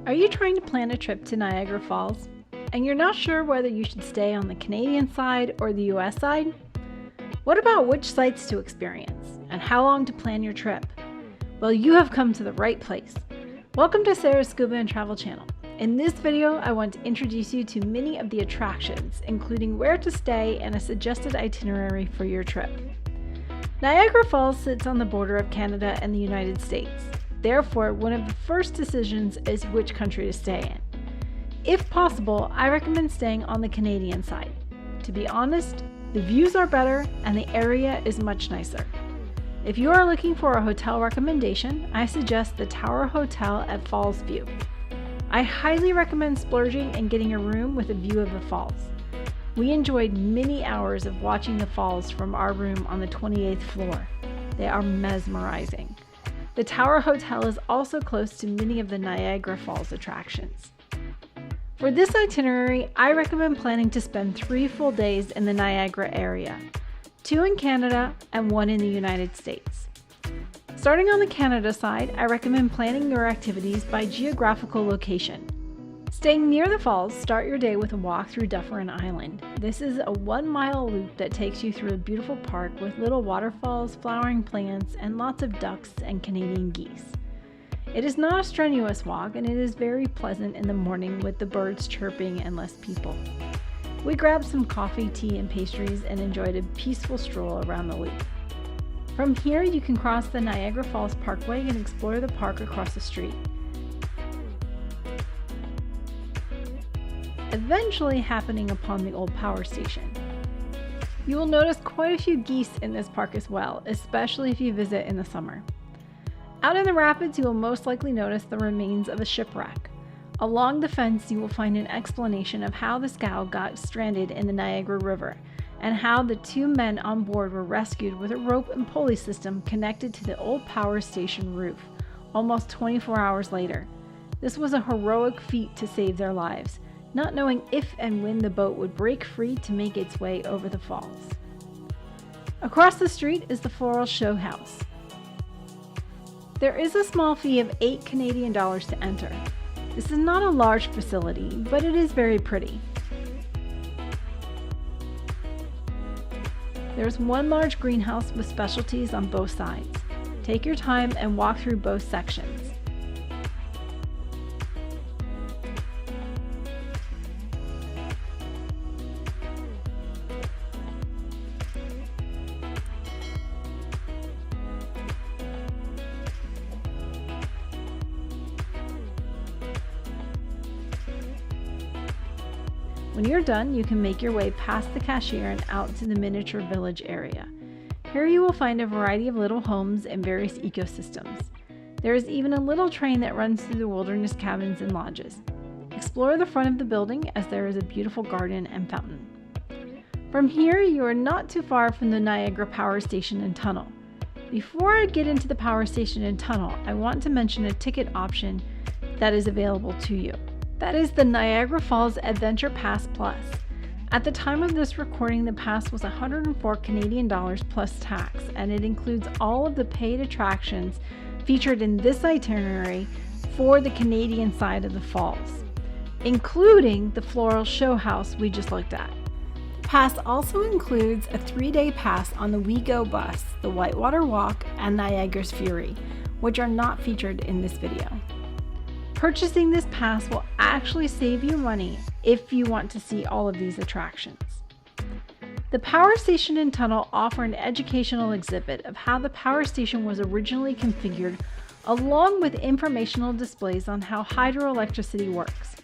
Are you trying to plan a trip to Niagara Falls and you're not sure whether you should stay on the Canadian side or the U.S. side? What about which sites to experience and how long to plan your trip? Well, you have come to the right place. Welcome to Sarah's Scuba and Travel channel. In this video, I want to introduce you to many of the attractions, including where to stay and a suggested itinerary for your trip. Niagara Falls sits on the border of Canada and the United States. Therefore, one of the first decisions is which country to stay in. If possible, I recommend staying on the Canadian side. To be honest, the views are better and the area is much nicer. If you are looking for a hotel recommendation, I suggest the Tower Hotel at Falls View. I highly recommend splurging and getting a room with a view of the falls. We enjoyed many hours of watching the falls from our room on the 28th floor. They are mesmerizing. The Tower Hotel is also close to many of the Niagara Falls attractions. For this itinerary, I recommend planning to spend 3 full days in the Niagara area, 2 in Canada and 1 in the United States. Starting on the Canada side, I recommend planning your activities by geographical location. Staying near the falls, start your day with a walk through Dufferin Island. This is a 1-mile loop that takes you through a beautiful park with little waterfalls, flowering plants, and lots of ducks and Canadian geese. It is not a strenuous walk, and it is very pleasant in the morning with the birds chirping and less people. We grabbed some coffee, tea, and pastries and enjoyed a peaceful stroll around the loop. From here, you can cross the Niagara Falls Parkway and explore the park across the street, eventually happening upon the old power station. You will notice quite a few geese in this park as well, especially if you visit in the summer. Out in the rapids, you will most likely notice the remains of a shipwreck. Along the fence, you will find an explanation of how the scow got stranded in the Niagara River and how the 2 men on board were rescued with a rope and pulley system connected to the old power station roof almost 24 hours later. This was a heroic feat to save their lives, not knowing if and when the boat would break free to make its way over the falls. Across the street is the Floral Show House. There is a small fee of 8 Canadian dollars to enter. This is not a large facility, but it is very pretty. There's 1 large greenhouse with specialties on both sides. Take your time and walk through both sections. When you're done, you can make your way past the cashier and out to the miniature village area. Here you will find a variety of little homes and various ecosystems. There is even a little train that runs through the wilderness cabins and lodges. Explore the front of the building as there is a beautiful garden and fountain. From here, you are not too far from the Niagara Power Station and Tunnel. Before I get into the power station and tunnel, I want to mention a ticket option that is available to you. That is the Niagara Falls Adventure Pass Plus. At the time of this recording, the pass was 104 Canadian dollars plus tax, and it includes all of the paid attractions featured in this itinerary for the Canadian side of the falls, including the Floral Show House we just looked at. The pass also includes a 3-day pass on the We Go bus, the Whitewater Walk, and Niagara's Fury, which are not featured in this video. Purchasing this pass will actually save you money if you want to see all of these attractions. The power station and tunnel offer an educational exhibit of how the power station was originally configured, along with informational displays on how hydroelectricity works.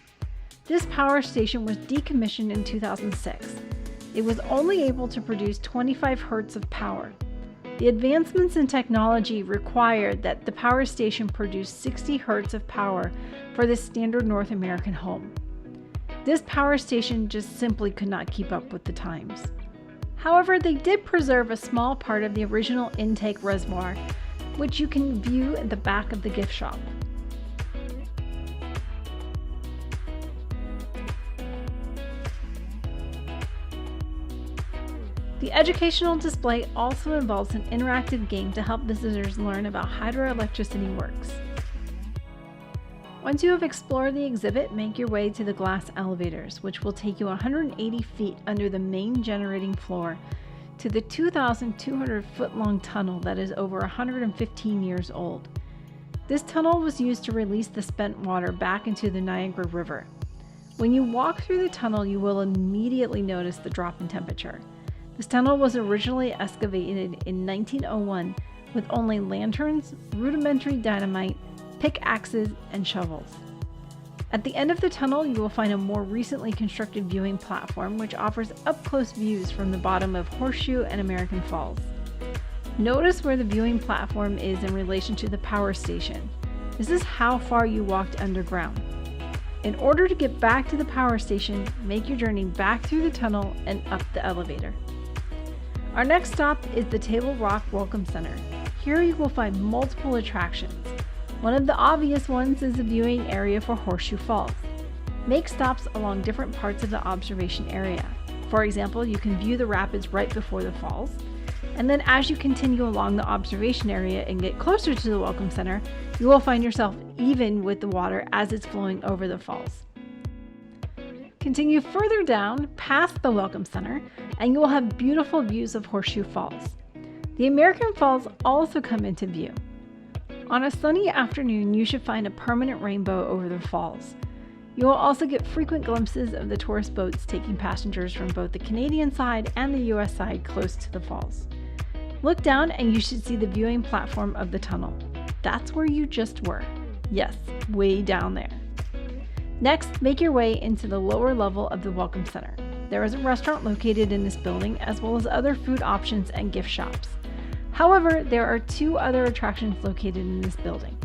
This power station was decommissioned in 2006. It was only able to produce 25 hertz of power. The advancements in technology required that the power station produce 60 hertz of power for the standard North American home. This power station just simply could not keep up with the times. However, they did preserve a small part of the original intake reservoir, which you can view at the back of the gift shop. The educational display also involves an interactive game to help visitors learn about hydroelectricity works. Once you have explored the exhibit, make your way to the glass elevators, which will take you 180 feet under the main generating floor to the 2,200-foot-long tunnel that is over 115 years old. This tunnel was used to release the spent water back into the Niagara River. When you walk through the tunnel, you will immediately notice the drop in temperature. This tunnel was originally excavated in 1901 with only lanterns, rudimentary dynamite, pickaxes, and shovels. At the end of the tunnel, you will find a more recently constructed viewing platform which offers up-close views from the bottom of Horseshoe and American Falls. Notice where the viewing platform is in relation to the power station. This is how far you walked underground. In order to get back to the power station, make your journey back through the tunnel and up the elevator. Our next stop is the Table Rock Welcome Center. Here you will find multiple attractions. One of the obvious ones is the viewing area for Horseshoe Falls. Make stops along different parts of the observation area. For example, you can view the rapids right before the falls, and then as you continue along the observation area and get closer to the Welcome Center, you will find yourself even with the water as it's flowing over the falls. Continue further down past the Welcome Center, and you will have beautiful views of Horseshoe Falls. The American Falls also come into view. On a sunny afternoon, you should find a permanent rainbow over the falls. You will also get frequent glimpses of the tourist boats taking passengers from both the Canadian side and the U.S. side close to the falls. Look down and you should see the viewing platform of the tunnel. That's where you just were. Yes, way down there. Next, make your way into the lower level of the Welcome Center. There is a restaurant located in this building, as well as other food options and gift shops. However, there are two other attractions located in this building.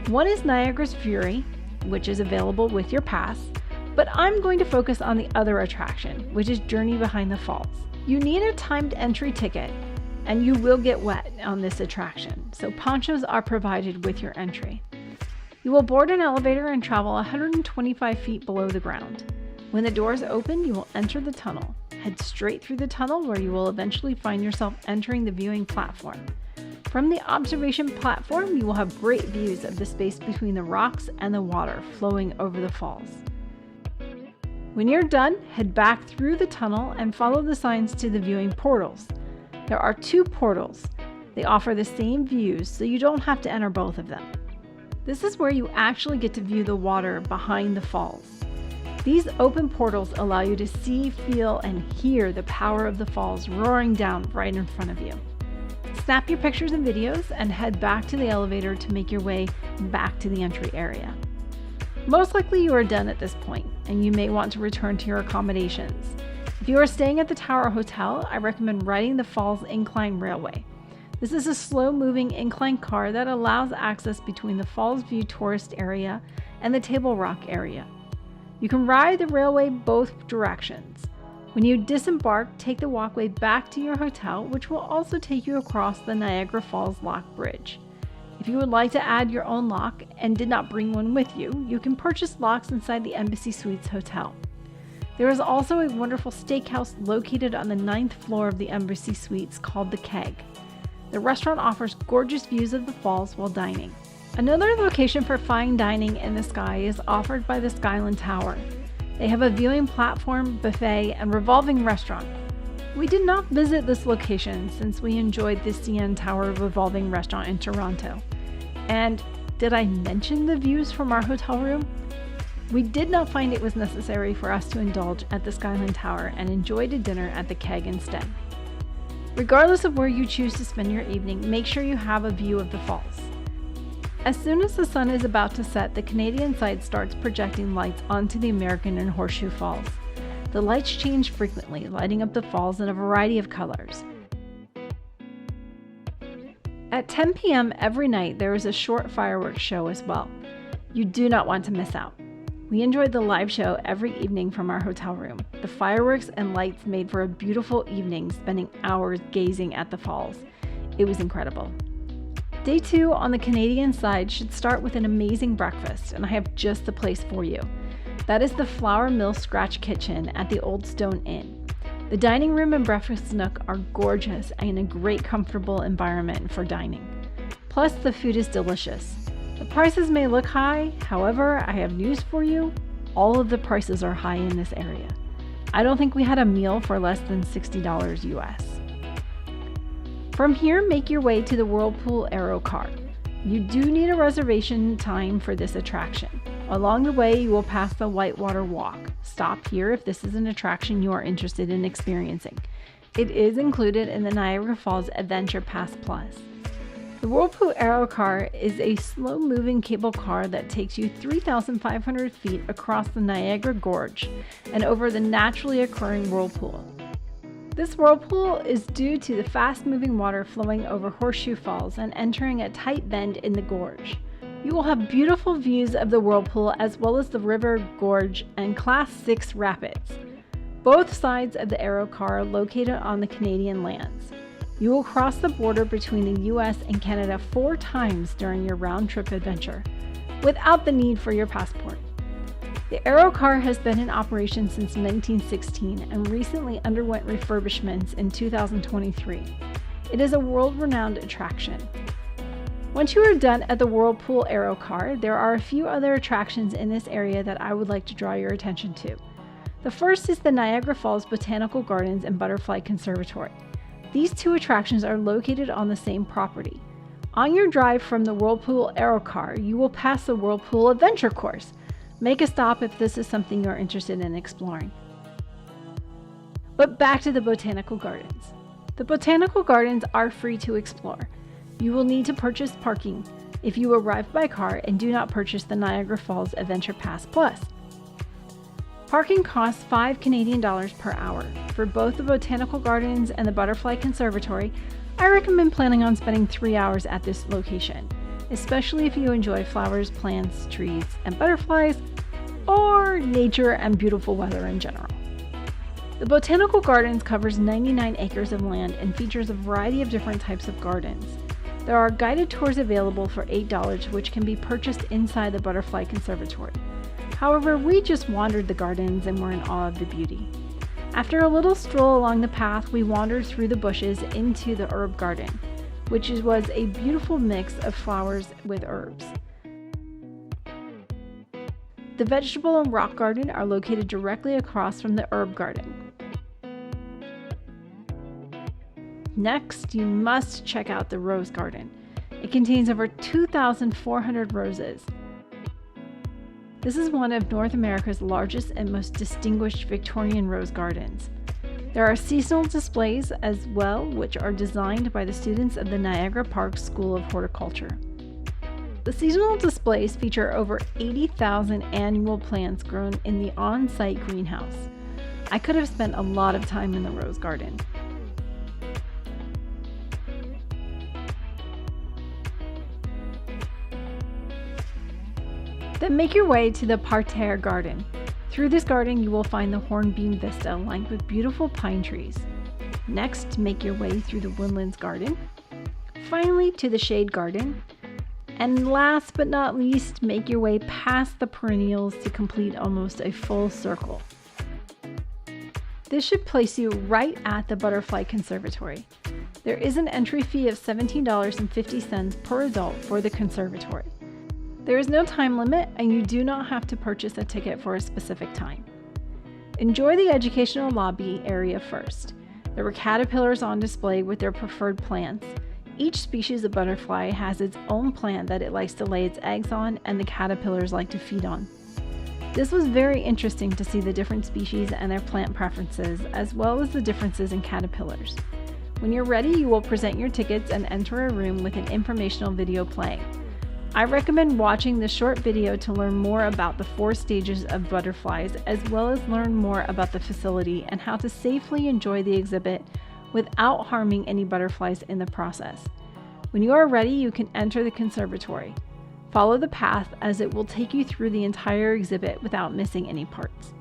One is Niagara's Fury, which is available with your pass, but I'm going to focus on the other attraction, which is Journey Behind the Falls. You need a timed entry ticket, and you will get wet on this attraction, so ponchos are provided with your entry. You will board an elevator and travel 125 feet below the ground. When the doors open, you will enter the tunnel. Head straight through the tunnel where you will eventually find yourself entering the viewing platform. From the observation platform, you will have great views of the space between the rocks and the water flowing over the falls. When you're done, head back through the tunnel and follow the signs to the viewing portals. There are two portals. They offer the same views, so you don't have to enter both of them. This is where you actually get to view the water behind the falls. These open portals allow you to see, feel, and hear the power of the falls roaring down right in front of you. Snap your pictures and videos and head back to the elevator to make your way back to the entry area. Most likely you are done at this point, and you may want to return to your accommodations. If you are staying at the Tower Hotel, I recommend riding the Falls Incline Railway. This is a slow-moving incline car that allows access between the Falls View tourist area and the Table Rock area. You can ride the railway both directions. When you disembark, take the walkway back to your hotel, which will also take you across the Niagara Falls Lock Bridge. If you would like to add your own lock and did not bring one with you, you can purchase locks inside the Embassy Suites Hotel. There is also a wonderful steakhouse located on the 9th floor of the Embassy Suites called The Keg. The restaurant offers gorgeous views of the falls while dining. Another location for fine dining in the sky is offered by the Skyline Tower. They have a viewing platform, buffet, and revolving restaurant. We did not visit this location since we enjoyed the CN Tower revolving restaurant in Toronto. And did I mention the views from our hotel room? We did not find it was necessary for us to indulge at the Skyline Tower and enjoyed a dinner at the Keg instead. Regardless of where you choose to spend your evening, make sure you have a view of the falls. As soon as the sun is about to set, the Canadian side starts projecting lights onto the American and Horseshoe Falls. The lights change frequently, lighting up the falls in a variety of colors. At 10 p.m. every night, there is a short fireworks show as well. You do not want to miss out. We enjoyed the live show every evening from our hotel room. The fireworks and lights made for a beautiful evening, spending hours gazing at the falls. It was incredible. Day 2 on the Canadian side should start with an amazing breakfast, and I have just the place for you. That is the Flour Mill Scratch Kitchen at the Old Stone Inn. The dining room and breakfast nook are gorgeous and a great comfortable environment for dining. Plus, the food is delicious. The prices may look high, however, I have news for you. All of the prices are high in this area. I don't think we had a meal for less than $60 US. From here, make your way to the Whirlpool Aero Car. You do need a reservation time for this attraction. Along the way, you will pass the Whitewater Walk. Stop here if this is an attraction you are interested in experiencing. It is included in the Niagara Falls Adventure Pass Plus. The Whirlpool Aero Car is a slow-moving cable car that takes you 3,500 feet across the Niagara Gorge and over the naturally occurring whirlpool. This whirlpool is due to the fast-moving water flowing over Horseshoe Falls and entering a tight bend in the gorge. You will have beautiful views of the whirlpool as well as the river, gorge, and Class 6 rapids. Both sides of the Aero Car are located on the Canadian lands. You will cross the border between the U.S. and Canada 4 times during your round-trip adventure, without the need for your passport. The Aero Car has been in operation since 1916 and recently underwent refurbishments in 2023. It is a world-renowned attraction. Once you are done at the Whirlpool Aero Car, there are a few other attractions in this area that I would like to draw your attention to. The first is the Niagara Falls Botanical Gardens and Butterfly Conservatory. These 2 attractions are located on the same property. On your drive from the Whirlpool Aero Car, you will pass the Whirlpool Adventure Course. Make a stop if this is something you're interested in exploring. But back to the Botanical Gardens. The Botanical Gardens are free to explore. You will need to purchase parking if you arrive by car and do not purchase the Niagara Falls Adventure Pass Plus. Parking costs $5 Canadian per hour. For both the Botanical Gardens and the Butterfly Conservatory, I recommend planning on spending 3 hours at this location, especially if you enjoy flowers, plants, trees, and butterflies, or nature and beautiful weather in general. The Botanical Gardens covers 99 acres of land and features a variety of different types of gardens. There are guided tours available for $8, which can be purchased inside the Butterfly Conservatory. However, we just wandered the gardens and were in awe of the beauty. After a little stroll along the path, we wandered through the bushes into the herb garden, which was a beautiful mix of flowers with herbs. The vegetable and rock garden are located directly across from the herb garden. Next, you must check out the rose garden. It contains over 2,400 roses. This is one of North America's largest and most distinguished Victorian rose gardens. There are seasonal displays as well, which are designed by the students of the Niagara Park School of Horticulture. The seasonal displays feature over 80,000 annual plants grown in the on-site greenhouse. I could have spent a lot of time in the rose garden. Then make your way to the Parterre Garden. Through this garden, you will find the Hornbeam Vista lined with beautiful pine trees. Next, make your way through the Woodlands Garden. Finally, to the Shade Garden. And last but not least, make your way past the perennials to complete almost a full circle. This should place you right at the Butterfly Conservatory. There is an entry fee of $17.50 per adult for the conservatory. There is no time limit, and you do not have to purchase a ticket for a specific time. Enjoy the educational lobby area first. There were caterpillars on display with their preferred plants. Each species of butterfly has its own plant that it likes to lay its eggs on and the caterpillars like to feed on. This was very interesting to see the different species and their plant preferences, as well as the differences in caterpillars. When you're ready, you will present your tickets and enter a room with an informational video playing. I recommend watching this short video to learn more about the 4 stages of butterflies, as well as learn more about the facility and how to safely enjoy the exhibit without harming any butterflies in the process. When you are ready, you can enter the conservatory. Follow the path as it will take you through the entire exhibit without missing any parts.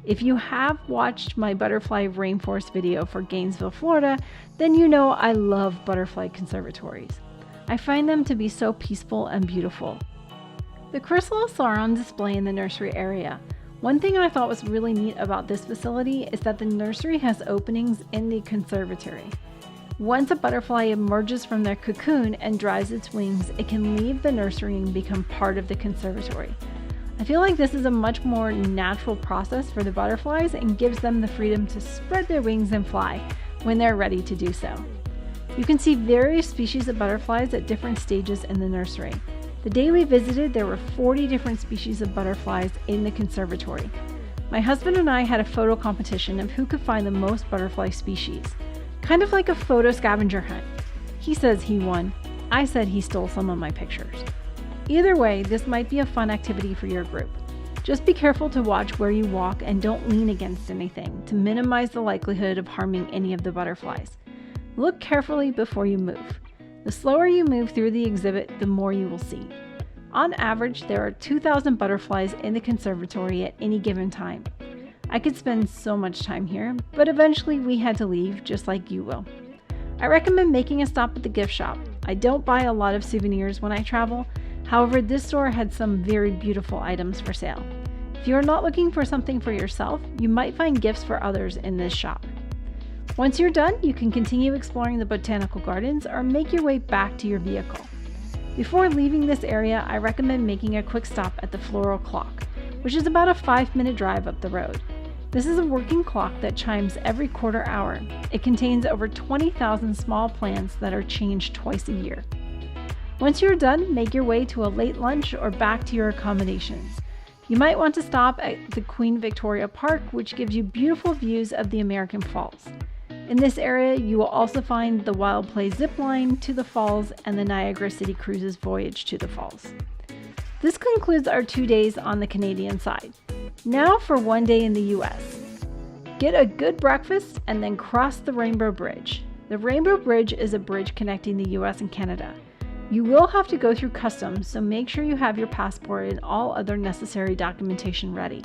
If you have watched my butterfly rainforest video for Gainesville, Florida, then you know I love butterfly conservatories. I find them to be so peaceful and beautiful. The chrysalis are on display in the nursery area. One thing I thought was really neat about this facility is that the nursery has openings in the conservatory. Once a butterfly emerges from their cocoon and dries its wings, it can leave the nursery and become part of the conservatory. I feel like this is a much more natural process for the butterflies and gives them the freedom to spread their wings and fly when they're ready to do so. You can see various species of butterflies at different stages in the nursery. The day we visited, there were 40 different species of butterflies in the conservatory. My husband and I had a photo competition of who could find the most butterfly species, kind of like a photo scavenger hunt. He says he won. I said he stole some of my pictures. Either way, this might be a fun activity for your group. Just be careful to watch where you walk and don't lean against anything to minimize the likelihood of harming any of the butterflies. Look carefully before you move. The slower you move through the exhibit, the more you will see. On average, there are 2,000 butterflies in the conservatory at any given time. I could spend so much time here, but eventually we had to leave, just like you will. I recommend making a stop at the gift shop. I don't buy a lot of souvenirs when I travel. However, this store had some very beautiful items for sale. If you are not looking for something for yourself, you might find gifts for others in this shop. Once you're done, you can continue exploring the botanical gardens or make your way back to your vehicle. Before leaving this area, I recommend making a quick stop at the Floral Clock, which is about a 5-minute drive up the road. This is a working clock that chimes every quarter hour. It contains over 20,000 small plants that are changed twice a year. Once you're done, make your way to a late lunch or back to your accommodations. You might want to stop at the Queen Victoria Park, which gives you beautiful views of the American Falls. In this area, you will also find the Wild Play zip line to the falls and the Niagara City Cruises voyage to the falls. This concludes our 2 days on the Canadian side. Now for 1 day in the U.S. Get a good breakfast and then cross the Rainbow Bridge. The Rainbow Bridge is a bridge connecting the U.S. and Canada. You will have to go through customs, so make sure you have your passport and all other necessary documentation ready.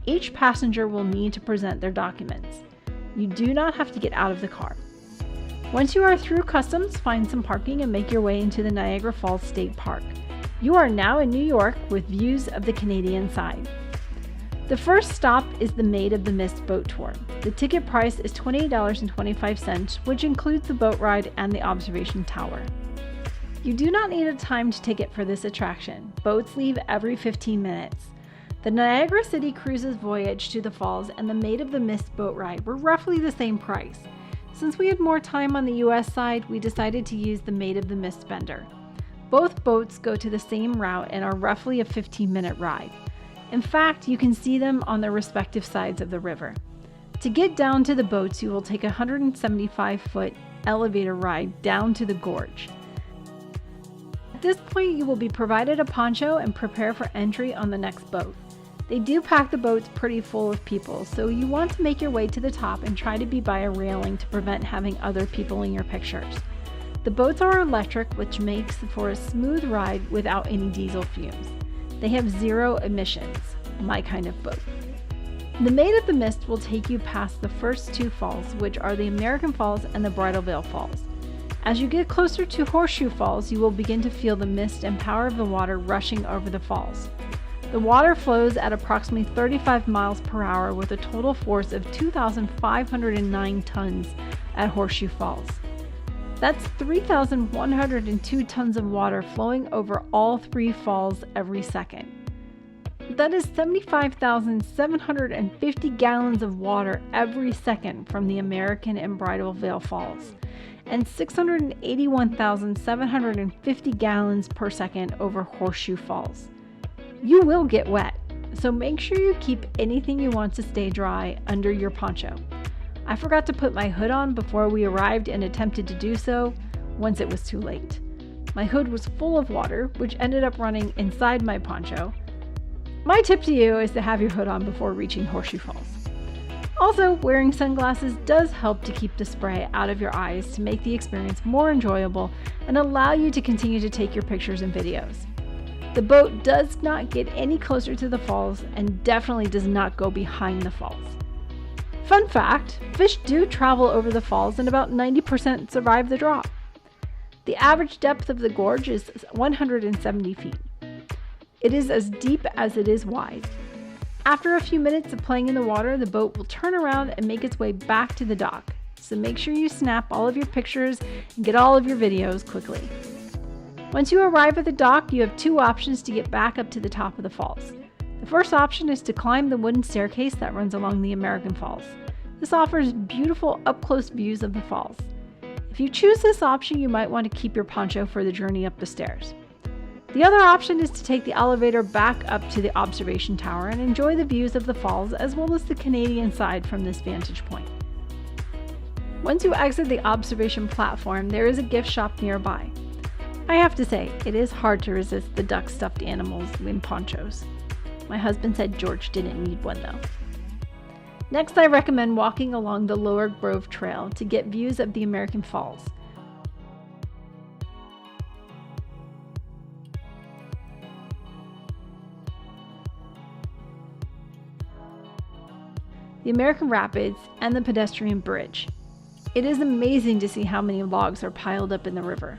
Each passenger will need to present their documents. You do not have to get out of the car. Once you are through customs, find some parking and make your way into the Niagara Falls State Park. You are now in New York with views of the Canadian side. The first stop is the Maid of the Mist boat tour. The ticket price is $28.25, which includes the boat ride and the observation tower. You do not need a timed ticket for this attraction. Boats leave every 15 minutes. The Niagara City Cruises voyage to the falls and the Maid of the Mist boat ride were roughly the same price. Since we had more time on the US side, we decided to use the Maid of the Mist bender. Both boats go to the same route and are roughly a 15-minute ride. In fact, you can see them on their respective sides of the river. To get down to the boats, you will take a 175-foot elevator ride down to the gorge. At this point, you will be provided a poncho and prepare for entry on the next boat. They do pack the boats pretty full of people, so you want to make your way to the top and try to be by a railing to prevent having other people in your pictures. The boats are electric, which makes for a smooth ride without any diesel fumes. They have 0 emissions, my kind of boat. The Maid of the Mist will take you past the first 2 falls, which are the American Falls and the Bridal Veil Falls. As you get closer to Horseshoe Falls, you will begin to feel the mist and power of the water rushing over the falls. The water flows at approximately 35 miles per hour with a total force of 2,509 tons at Horseshoe Falls. That's 3,102 tons of water flowing over all 3 falls every second. That is 75,750 gallons of water every second from the American and Bridal Veil Falls, and 681,750 gallons per second over Horseshoe Falls. You will get wet, so make sure you keep anything you want to stay dry under your poncho. I forgot to put my hood on before we arrived and attempted to do so once it was too late. My hood was full of water, which ended up running inside my poncho. My tip to you is to have your hood on before reaching Horseshoe Falls. Also, wearing sunglasses does help to keep the spray out of your eyes to make the experience more enjoyable and allow you to continue to take your pictures and videos. The boat does not get any closer to the falls and definitely does not go behind the falls. Fun fact, fish do travel over the falls and about 90% survive the drop. The average depth of the gorge is 170 feet. It is as deep as it is wide. After a few minutes of playing in the water, the boat will turn around and make its way back to the dock. so make sure you snap all of your pictures and get all of your videos quickly. Once you arrive at the dock, you have two options to get back up to the top of the falls. The first option is to climb the wooden staircase that runs along the American Falls. This offers beautiful up-close views of the falls. If you choose this option, you might want to keep your poncho for the journey up the stairs. The other option is to take the elevator back up to the observation tower and enjoy the views of the falls as well as the Canadian side from this vantage point. Once you exit the observation platform, there is a gift shop nearby. I have to say, it is hard to resist the duck stuffed animals in ponchos. My husband said George didn't need one though. Next, I recommend walking along the Lower Grove Trail to get views of the American Falls. The American Rapids, and the pedestrian bridge. It is amazing to see how many logs are piled up in the river.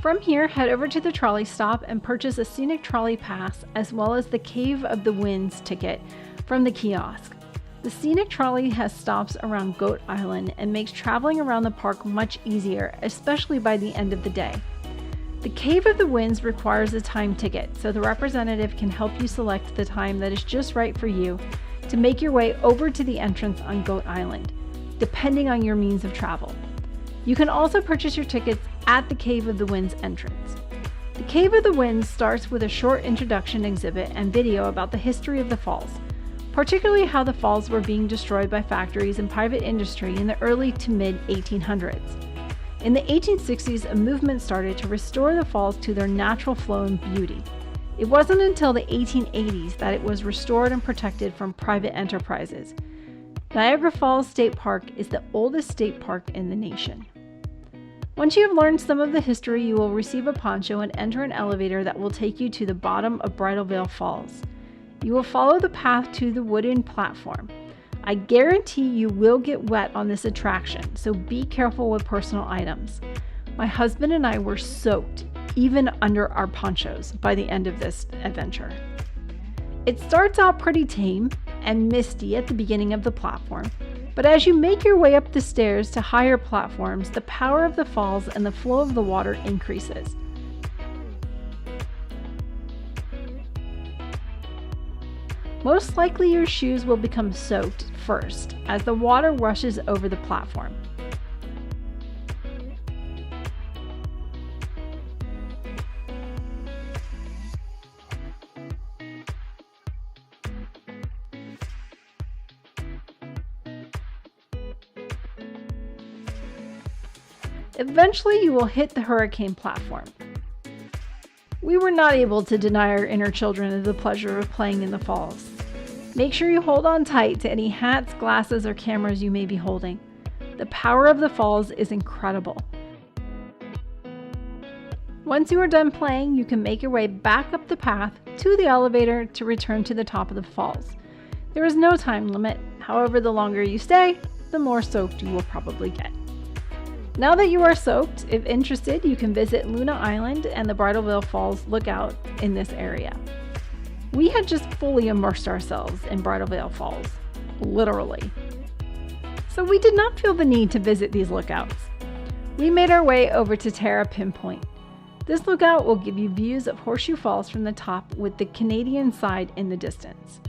From here, head over to the trolley stop and purchase a scenic trolley pass as well as the Cave of the Winds ticket from the kiosk. The scenic trolley has stops around Goat Island and makes traveling around the park much easier, especially by the end of the day. The Cave of the Winds requires a time ticket, so the representative can help you select the time that is just right for you to make your way over to the entrance on Goat Island, depending on your means of travel. You can also purchase your tickets at the Cave of the Winds entrance. The Cave of the Winds starts with a short introduction exhibit and video about the history of the falls, particularly how the falls were being destroyed by factories and private industry in the early to mid 1800s. In the 1860s, a movement started to restore the falls to their natural flow and beauty. It wasn't until the 1880s that it was restored and protected from private enterprises. Niagara Falls State Park is the oldest state park in the nation. Once you have learned some of the history, you will receive a poncho and enter an elevator that will take you to the bottom of Bridal Veil Falls. You will follow the path to the wooden platform. I guarantee you will get wet on this attraction, so be careful with personal items. My husband and I were soaked, even under our ponchos, by the end of this adventure. It starts out pretty tame and misty at the beginning of the platform, but as you make your way up the stairs to higher platforms, the power of the falls and the flow of the water increases. Most likely your shoes will become soaked first as the water rushes over the platform. Eventually, you will hit the hurricane platform. We were not able to deny our inner children the pleasure of playing in the falls. Make sure you hold on tight to any hats, glasses, or cameras you may be holding. The power of the falls is incredible. Once you are done playing, you can make your way back up the path to the elevator to return to the top of the falls. There is no time limit. However, the longer you stay, the more soaked you will probably get. Now that you are soaked, if interested, you can visit Luna Island and the Bridal Veil Falls lookout in this area. We had just fully immersed ourselves in Bridal Veil Falls, literally. So we did not feel the need to visit these lookouts. We made our way over to Terrapin Point. This lookout will give you views of Horseshoe Falls from the top with the Canadian side in the distance.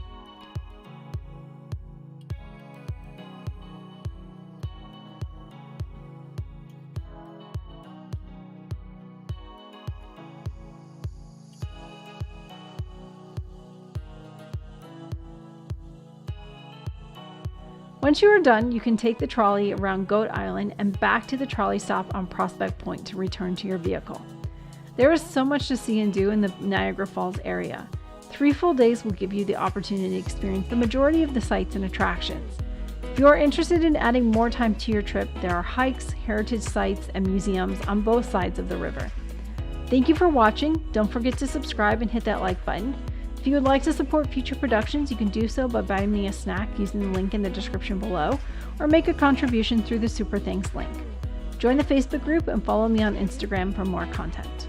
Once you are done, you can take the trolley around Goat Island and back to the trolley stop on Prospect Point to return to your vehicle. There is so much to see and do in the Niagara Falls area. 3 full days will give you the opportunity to experience the majority of the sights and attractions. If you are interested in adding more time to your trip, there are hikes, heritage sites, and museums on both sides of the river. Thank you for watching. Don't forget to subscribe and hit that like button. If you would like to support future productions, you can do so by buying me a snack using the link in the description below, or make a contribution through the Super Thanks link. Join the Facebook group and follow me on Instagram for more content.